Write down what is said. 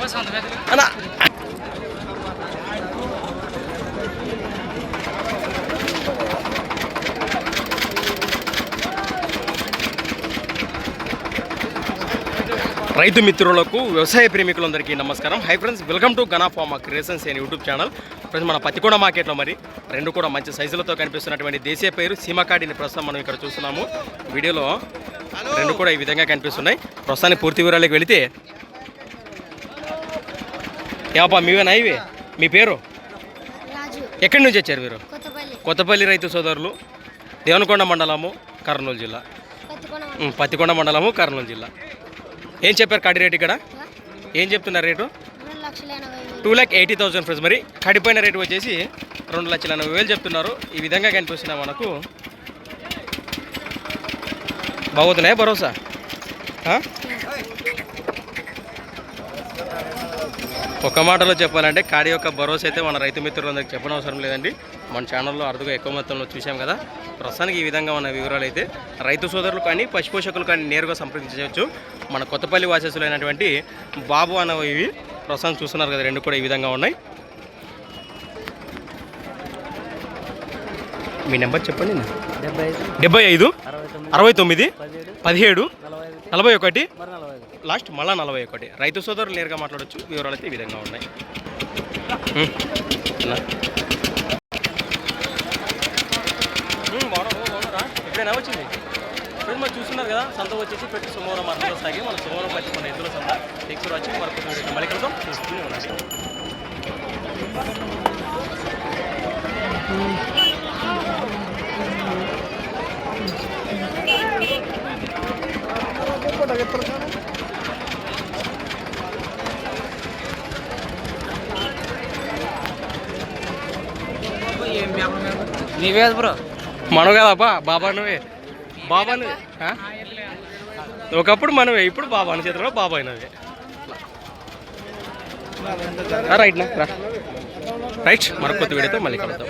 అన్నా రైతు మిత్రులకు వ్యవసాయ ప్రేమికులందరికీ నమస్కారం. Hi friends, welcome to Gana pharma creations and YouTube channel. Friends, మన పత్తికొండ మార్కెట్లో మరి రెండు కూడా మంచి సైజులతో కనిపిస్తున్నటువంటి దేశీయ పేరు సీమకాడిని ప్రస్తుతం మనం ఇక్కడ చూస్తున్నాము. వీడియోలో రెండు కూడా ఈ విధంగా కనిపిస్తున్నాయి. ప్రస్తుతానికి పూర్తి వివరాలకు వెళితే, ఏమప్పా మీవేనా ఇవి? మీ పేరు? ఎక్కడి నుంచి వచ్చారు మీరు? కొత్తపల్లి రైతు సోదరులు, దేవనకొండ మండలము, కర్నూలు జిల్లా. పత్తికొండ మండలము, కర్నూలు జిల్లా. ఏం చెప్పారు కాడి రేటు ఇక్కడ? ఏం చెప్తున్నారు రేటు? 2,80,000 ఫ్రెండ్స్. మరి కడిపోయిన రేటు వచ్చేసి 2,80,000 చెప్తున్నారు. ఈ విధంగా కనిపిస్తున్నాయి మనకు. బాగుతున్నాయా భరోసా? ఒక మాటలో చెప్పాలంటే కాడి యొక్క భరోసా అయితే మన రైతు మిత్రులందరికీ చెప్పనవసరం లేదండి. మన ఛానల్లో అరుదుగా ఎక్కువ మొత్తంలో చూసాం కదా. ప్రస్తుతానికి ఈ విధంగా ఉన్న వివరాలు అయితే రైతు సోదరులు కానీ పశుపోషకులు కానీ నేరుగా సంప్రదించవచ్చు. మన కొత్తపల్లి వాసస్సులైనటువంటి బాబు అనేవి ఇవి ప్రస్తుతం చూస్తున్నారు కదా. రెండు కూడా ఈ విధంగా ఉన్నాయి. మీ నెంబర్ చెప్పండి. 75 69 17 41 లాస్ట్ మళ్ళా 41. రైతు సోదరులు నేరుగా మాట్లాడవచ్చు. వివరాలు అయితే ఈ విధంగా ఉన్నాయి. ఇప్పుడైనా వచ్చింది ఫ్రెండ్స్, మరి చూస్తున్నారు కదా. సంత వచ్చేసి ప్రతి సోమవారం మార్కెట్లో సాగి మన సోమవారం పత్తికొండ ఎద్దుల సంత ఎక్స్లో వచ్చి మరొక మళ్ళీ క్రితం చూస్తూనే ఉండాలి. నీవే బ్రో, మనవు కదప్పా. బాబా నువ్వే. బాబా నువ్వే. ఒకప్పుడు మనవే, ఇప్పుడు బాబా అని చేతిలో బాబా అయినవే. Right right. మరొక కొత్త వీడియోతో మళ్ళీ కలుద్దాం.